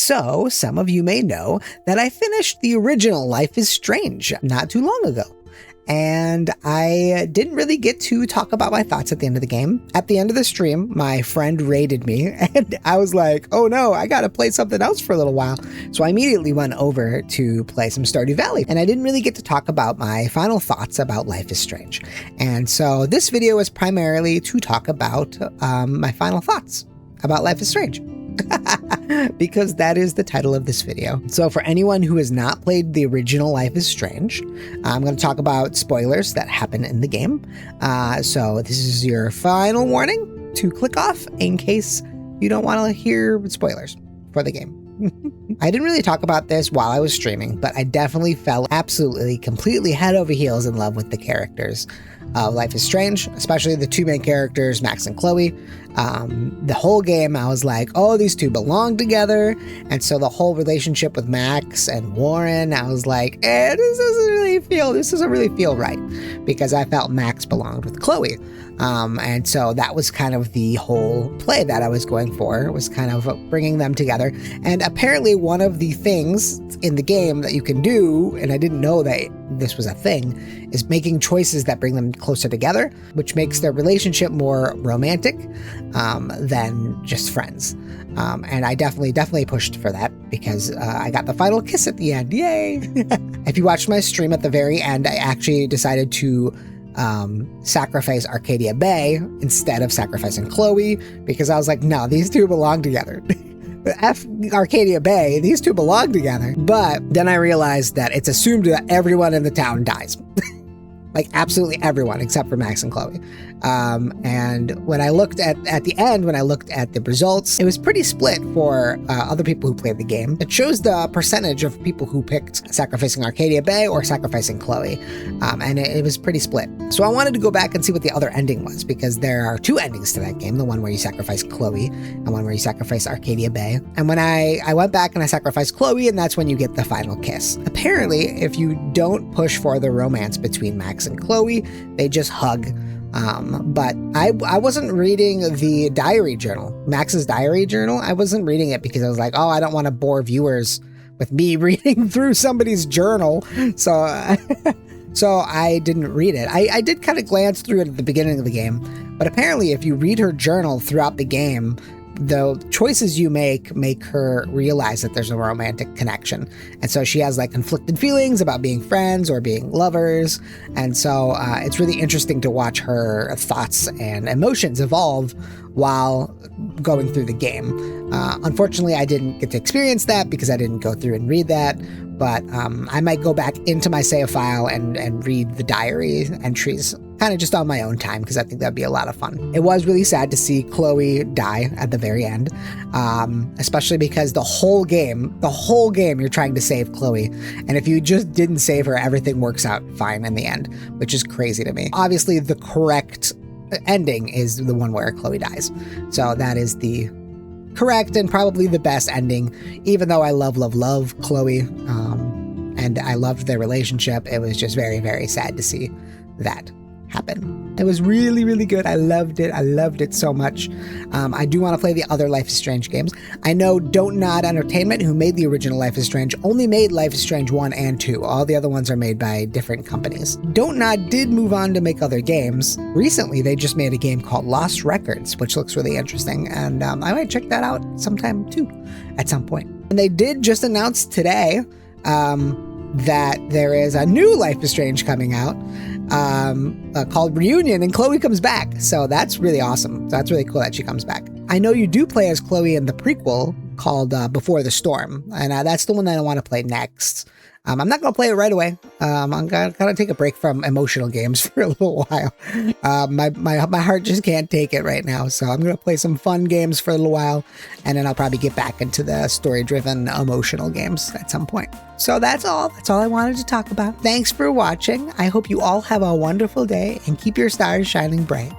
So, some of you may know that I finished the original Life is Strange not too long ago. And I didn't really get to talk about my thoughts at the end of the game. At the end of the stream, my friend raided me, and I was like, oh no, I gotta play something else for a little while. So I immediately went over to play some Stardew Valley, and I didn't really get to talk about my final thoughts about Life is Strange. And so this video is primarily to talk about my final thoughts about Life is Strange. Because that is the title of this video. So for anyone who has not played the original Life is Strange, I'm going to talk about spoilers that happen in the game. So this is your final warning to click off in case you don't want to hear spoilers for the game. I didn't really talk about this while I was streaming, but I definitely fell absolutely, completely head over heels in love with the characters of Life is Strange, especially the two main characters, Max and Chloe. The whole game, I was like, oh, these two belong together. And so the whole relationship with Max and Warren, I was like, this doesn't really feel right, because I felt Max belonged with Chloe. And so that was kind of the whole play that I was going for, was kind of bringing them together. And apparently one of the things in the game that you can do, and I didn't know that this was a thing, is making choices that bring them closer together, which makes their relationship more romantic than just friends. And I definitely pushed for that, because I got the final kiss at the end. Yay! If you watched my stream, at the very end, I actually decided to sacrifice Arcadia Bay instead of sacrificing Chloe, because I was like, no, these two belong together. F Arcadia Bay, these two belong together. But then I realized that it's assumed that everyone in the town dies. Like absolutely everyone except for Max and Chloe. And when I looked at the end, when I looked at the results, it was pretty split for other people who played the game. It shows the percentage of people who picked sacrificing Arcadia Bay or sacrificing Chloe. And it was pretty split. So I wanted to go back and see what the other ending was, because there are two endings to that game, the one where you sacrifice Chloe and one where you sacrifice Arcadia Bay. And when I went back and I sacrificed Chloe, and that's when you get the final kiss. Apparently, if you don't push for the romance between Max and Chloe, they just hug. But I wasn't reading the diary journal, Max's diary journal. I wasn't reading it because I was like, oh, I don't want to bore viewers with me reading through somebody's journal. So I didn't read it. I did kind of glance through it at the beginning of the game, but apparently if you read her journal throughout the game, the choices you make her realize that there's a romantic connection. And so she has like conflicted feelings about being friends or being lovers. And so it's really interesting to watch her thoughts and emotions evolve while going through the game. Unfortunately, I didn't get to experience that because I didn't go through and read that. But I might go back into my save file and read the diary entries kind of just on my own time, because I think that'd be a lot of fun. It was really sad to see Chloe die at the very end, especially because the whole game, you're trying to save Chloe. And if you just didn't save her, everything works out fine in the end, which is crazy to me. Obviously, the correct ending is the one where Chloe dies. So that is the correct and probably the best ending, even though I love Chloe, and I loved their relationship. It was just very, very sad to see that happen. It was really, really good. I loved it. I loved it so much. I do want to play the other Life is Strange games. I know Don't Nod Entertainment, who made the original Life is Strange, only made Life is Strange 1 and 2. All the other ones are made by different companies. Don't Nod did move on to make other games. Recently, they just made a game called Lost Records, which looks really interesting, and I might check that out sometime too, at some point. And they did just announce today that there is a new Life is Strange coming out called Reunion, and Chloe comes back. So that's really awesome. That's really cool that she comes back. I know you do play as Chloe in the prequel called Before the Storm, and that's the one that I want to play next. I'm not going to play it right away. I'm going to take a break from emotional games for a little while. My heart just can't take it right now. So I'm going to play some fun games for a little while, and then I'll probably get back into the story-driven emotional games at some point. So that's all. That's all I wanted to talk about. Thanks for watching. I hope you all have a wonderful day and keep your stars shining bright.